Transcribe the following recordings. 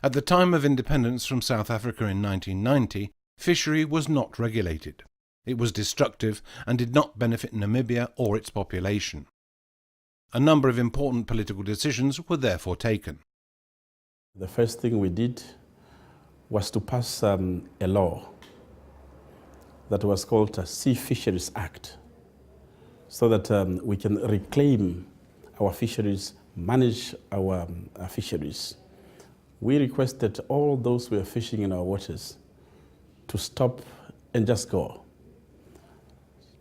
At the time of independence from South Africa in 1990, fishery was not regulated. It was destructive and did not benefit Namibia or its population. A number of important political decisions were therefore taken. The first thing we did was to pass a law that was called a Sea Fisheries Act, so that we can reclaim our fisheries, manage our fisheries. We requested all those who were fishing in our waters to stop and just go.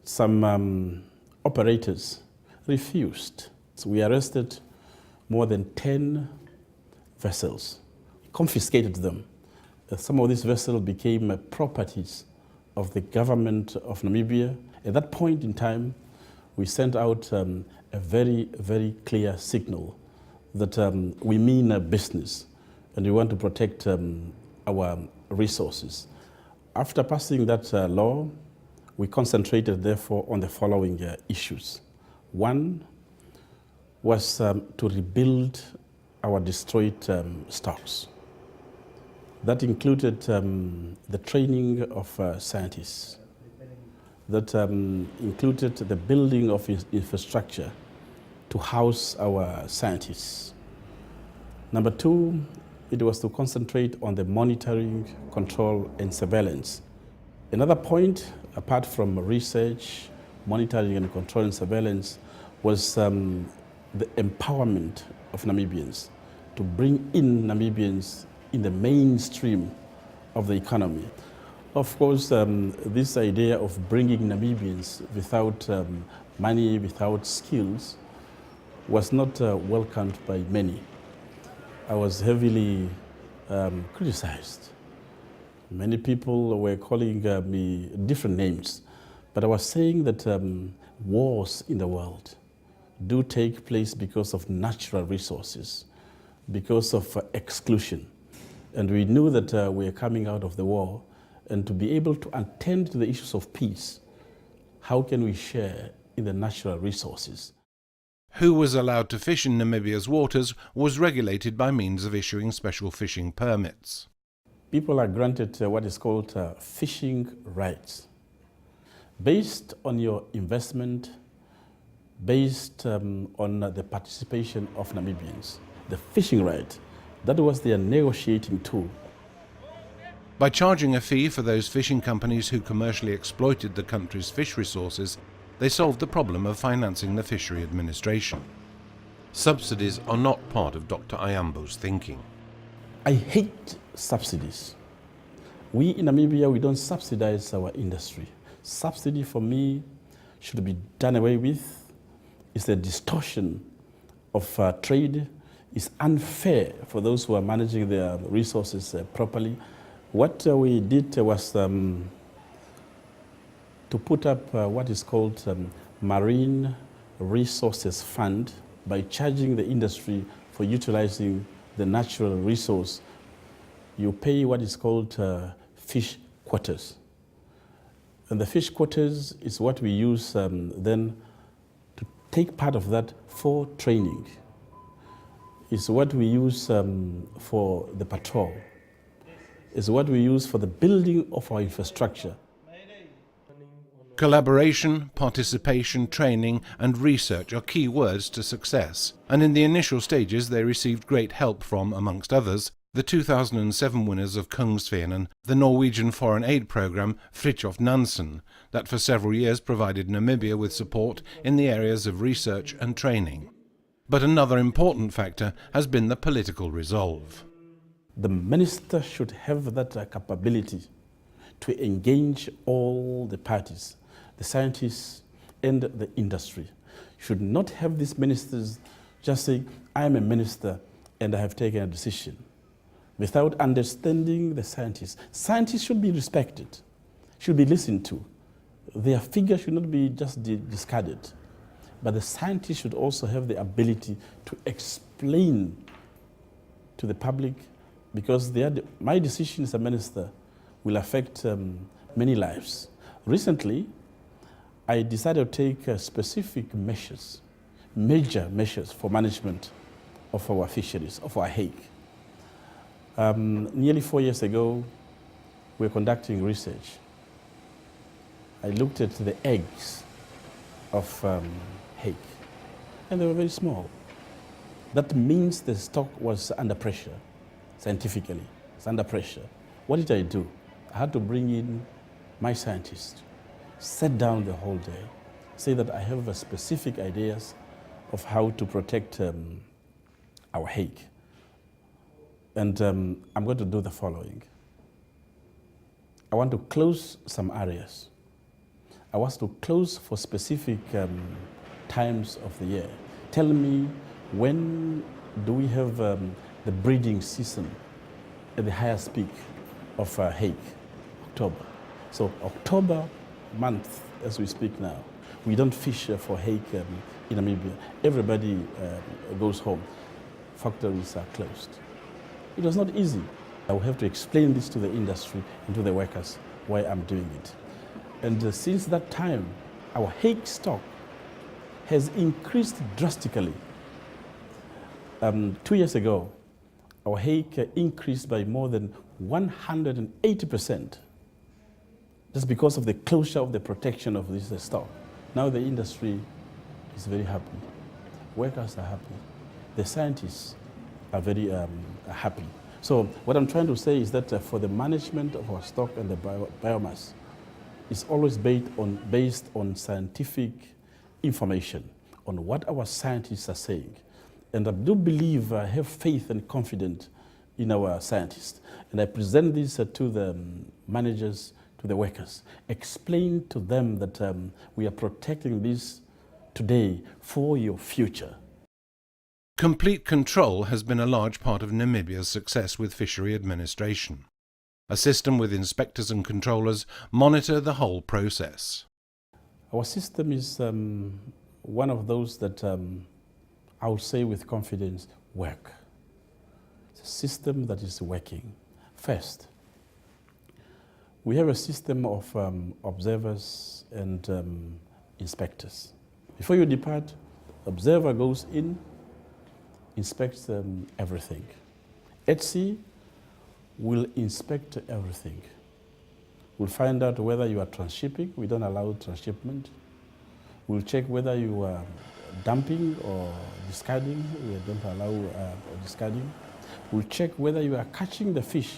Some operators refused. So we arrested more than 10 vessels, confiscated them. Some of these vessels became properties of the government of Namibia. At that point in time, we sent out a very, very clear signal that we mean business and we want to protect our resources. After passing that law, we concentrated therefore on the following issues. One was to rebuild our destroyed stocks. That included the training of scientists. That included the building of infrastructure to house our scientists. Number two, it was to concentrate on the monitoring, control, and surveillance. Another point, apart from research, monitoring, and control and surveillance, was the empowerment of Namibians, to bring in Namibians in the mainstream of the economy. Of course, this idea of bringing Namibians without money, without skills, was not welcomed by many. I was heavily criticized. Many people were calling me different names, but I was saying that wars in the world do take place because of natural resources, because of exclusion. And we knew that we were coming out of the war, and to be able to attend to the issues of peace, how can we share in the natural resources? Who was allowed to fish in Namibia's waters was regulated by means of issuing special fishing permits. People are granted what is called fishing rights. Based on your investment, based on the participation of Namibians. The fishing right, that was their negotiating tool. By charging a fee for those fishing companies who commercially exploited the country's fish resources, they solved the problem of financing the fishery administration. Subsidies are not part of Dr. Ayambo's thinking. I hate subsidies. We in Namibia, we don't subsidize our industry. Subsidy for me should be done away with. It's a distortion of trade. It's unfair for those who are managing their resources properly. What we did was to put up what is called Marine Resources Fund by charging the industry for utilizing the natural resource. You pay what is called fish quotas. And the fish quotas is what we use then to take part of that for training. It's what we use for the patrol. It's what we use for the building of our infrastructure. Collaboration, participation, training and research are key words to success, and in the initial stages they received great help from, amongst others, the 2007 winners of Kungsfenan, the Norwegian foreign aid programme Fridtjof Nansen, that for several years provided Namibia with support in the areas of research and training. But another important factor has been the political resolve. The minister should have that capability to engage all the parties, the scientists and the industry. Should not have these ministers just saying, I am a minister and I have taken a decision, without understanding the scientists. Scientists should be respected, should be listened to. Their figure should not be just discarded. But the scientists should also have the ability to explain to the public, because my decision as a minister will affect many lives. Recently, I decided to take specific measures, major measures for management of our fisheries, of our hake. Nearly 4 years ago, we were conducting research. I looked at the eggs of hake, and they were very small. That means the stock was under pressure, scientifically. It's under pressure. What did I do? I had to bring in my scientists, sit down the whole day, say that I have specific ideas of how to protect our hake. And I'm going to do the following. I want to close some areas. I want to close for specific times of the year. Tell me, when do we have the breeding season at the highest peak of hake? October. So October month, as we speak now, we don't fish for hake in Namibia. Everybody goes home. Factories are closed. It was not easy. I will have to explain this to the industry and to the workers why I'm doing it. And since that time, our hake stock has increased drastically. 2 years ago, our hake increased by more than 180%. Just because of the closure of the protection of this stock. Now the industry is very happy. Workers are happy. The scientists are very happy. So what I'm trying to say is that for the management of our stock and the biomass, it's always based on scientific information, on what our scientists are saying. And I do believe, I have faith and confidence in our scientists. And I present this to the managers, to the workers, explain to them that we are protecting this today for your future. Complete control has been a large part of Namibia's success with fishery administration. A system with inspectors and controllers monitor the whole process. Our system is one of those that I would say with confidence work. It's a system that is working. First, we have a system of observers and inspectors. Before you depart, observer goes in, inspects everything. At sea, will inspect everything. We'll find out whether you are transshipping. We don't allow transshipment. We'll check whether you are dumping or discarding. We don't allow discarding. We'll check whether you are catching the fish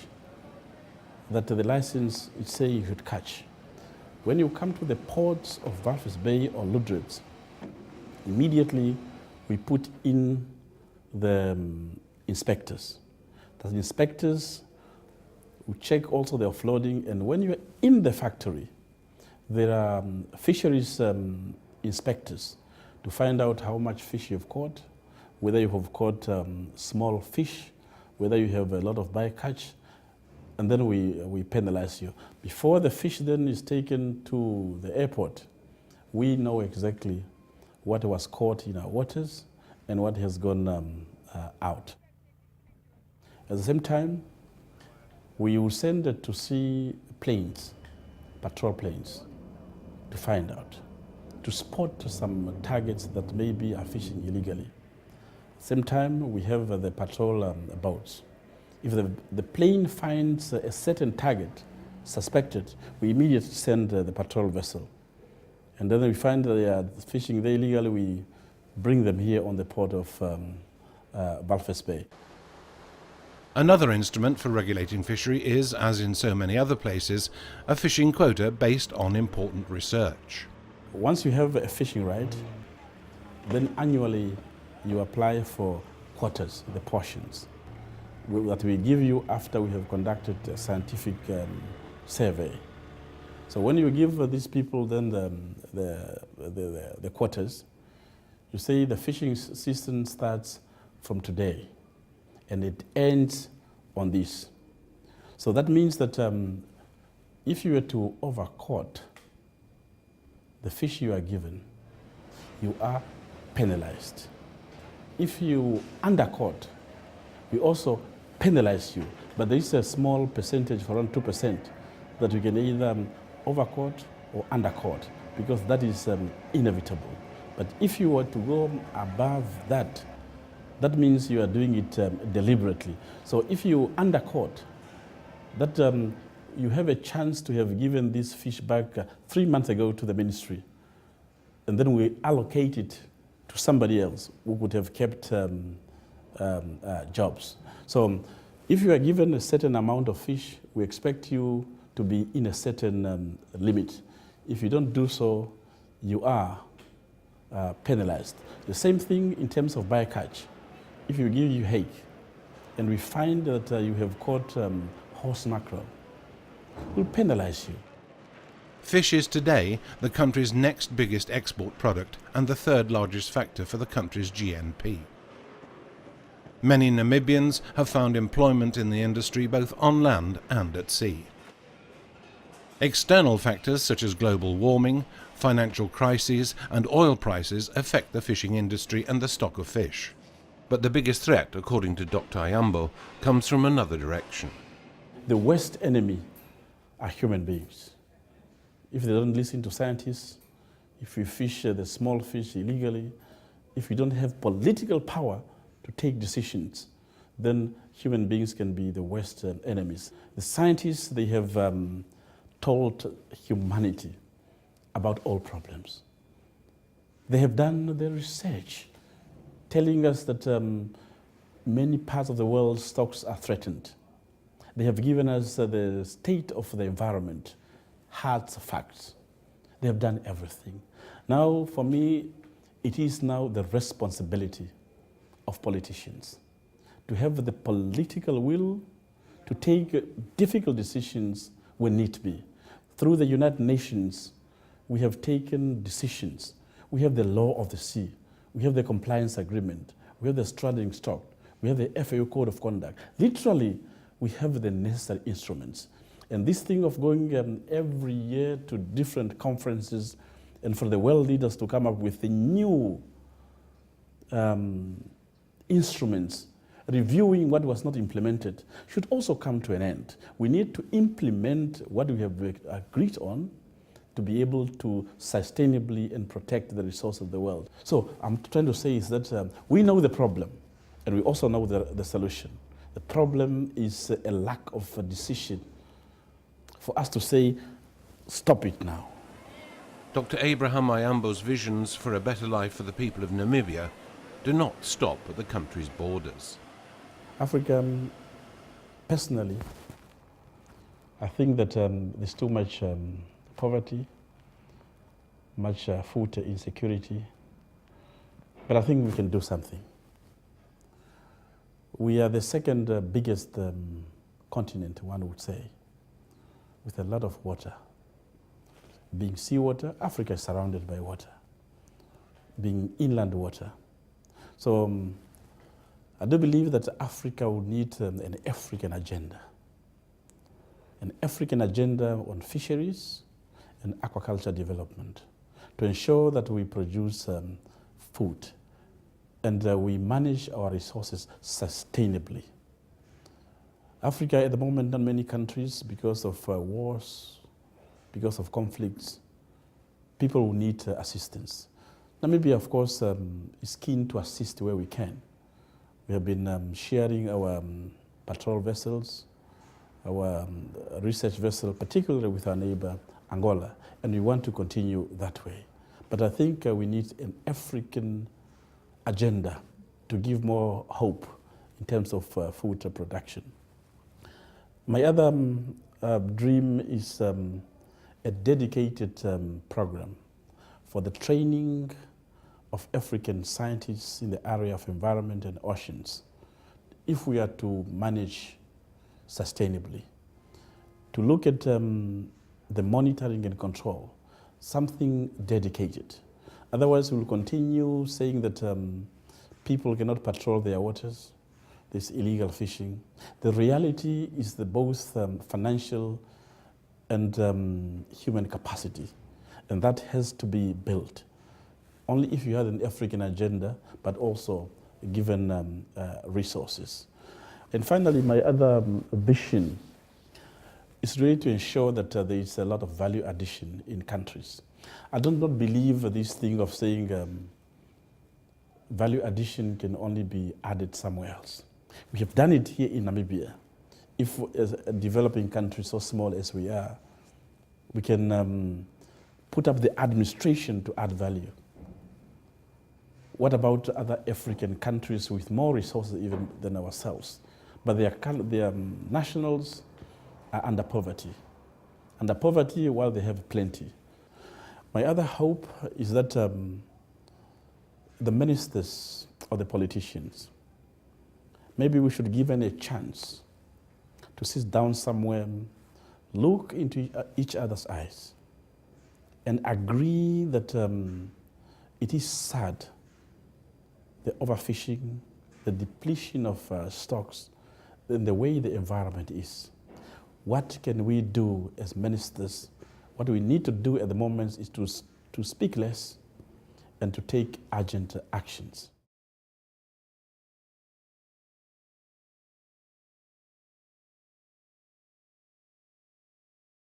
that the license is saying you should catch. When you come to the ports of Walvis Bay or Ludrates, immediately we put in the inspectors. The inspectors will check also the offloading, and when you're in the factory, there are fisheries inspectors to find out how much fish you've caught, whether you have caught small fish, whether you have a lot of bycatch, and then we penalize you. Before the fish then is taken to the airport, we know exactly what was caught in our waters and what has gone out. At the same time, we will send it to see planes, patrol planes, to find out, to spot some targets that maybe are fishing illegally. At the same time, we have the patrol boats. If the plane finds a certain target suspected, we immediately send the patrol vessel. And then we find that they are fishing there illegally, we bring them here on the port of Walvis Bay. Another instrument for regulating fishery is, as in so many other places, a fishing quota based on important research. Once you have a fishing right, then annually you apply for quotas, the portions, that we give you after we have conducted a scientific survey. So when you give these people then the quotas, you say the fishing season starts from today and it ends on this. So that means that if you were to overcaught the fish you are given, you are penalized. If you undercaught, we also penalize you. But there is a small percentage, for around 2%, that you can either overcaught or undercaught, because that is inevitable. But if you were to go above that, that means you are doing it deliberately. So if you undercut, that you have a chance to have given this fish back 3 months ago to the ministry, and then we allocate it to somebody else who would have kept jobs. So if you are given a certain amount of fish, we expect you to be in a certain limit. If you don't do so, you are penalized. The same thing in terms of bycatch. If you give you hake, and we find that you have caught horse mackerel, we'll penalize you. Fish is today the country's next biggest export product and the third largest factor for the country's GNP. Many Namibians have found employment in the industry both on land and at sea. External factors such as global warming, financial crises and oil prices affect the fishing industry and the stock of fish. But the biggest threat, according to Dr. Ayambo, comes from another direction. The worst enemy are human beings. If they don't listen to scientists, if we fish the small fish illegally, if we don't have political power to take decisions, then human beings can be the worst enemies. The scientists, they have told humanity about all problems. They have done their research, telling us that many parts of the world's stocks are threatened. They have given us the state of the environment, hard facts. They have done everything. Now, for me, it is now the responsibility of politicians to have the political will to take difficult decisions when need be. Through the United Nations, we have taken decisions. We have the law of the sea. We have the compliance agreement. We have the straddling stock. We have the FAO code of conduct. Literally, we have the necessary instruments. And this thing of going every year to different conferences and for the world leaders to come up with the new instruments, reviewing what was not implemented, should also come to an end. We need to implement what we have agreed on to be able to sustainably and protect the resources of the world. So I'm trying to say is that we know the problem and we also know the solution. The problem is a lack of a decision for us to say, stop it now. Dr. Abraham Ayambo's visions for a better life for the people of Namibia do not stop at the country's borders. Africa, personally, I think that there's too much poverty, much food insecurity, but I think we can do something. We are the second biggest continent, one would say, with a lot of water. Being seawater, Africa is surrounded by water. Being inland water. So I do believe that Africa would need an African agenda. An African agenda on fisheries and aquaculture development to ensure that we produce food and we manage our resources sustainably. Africa at the moment, not many countries, because of wars, because of conflicts, people will need assistance. Namibia, of course, is keen to assist where we can. We have been sharing our patrol vessels, our research vessel, particularly with our neighbor, Angola, and we want to continue that way. But I think we need an African agenda to give more hope in terms of food production. My other dream is a dedicated program for the training of African scientists in the area of environment and oceans, if we are to manage sustainably, to look at the monitoring and control, something dedicated. Otherwise, we'll continue saying that people cannot patrol their waters, there's illegal fishing. The reality is that both financial and human capacity, and that has to be built. Only if you had an African agenda, but also given resources. And finally, my other vision is really to ensure that there is a lot of value addition in countries. I do not believe this thing of saying value addition can only be added somewhere else. We have done it here in Namibia. If, as a developing country so small as we are, we can put up the administration to add value. What about other African countries with more resources even than ourselves? But their nationals are under poverty. Under poverty while they have plenty. My other hope is that the ministers or the politicians, maybe we should give them a chance to sit down somewhere, look into each other's eyes, and agree that it is sad, the overfishing, the depletion of stocks, and the way the environment is. What can we do as ministers? What we need to do at the moment is to speak less and to take urgent actions.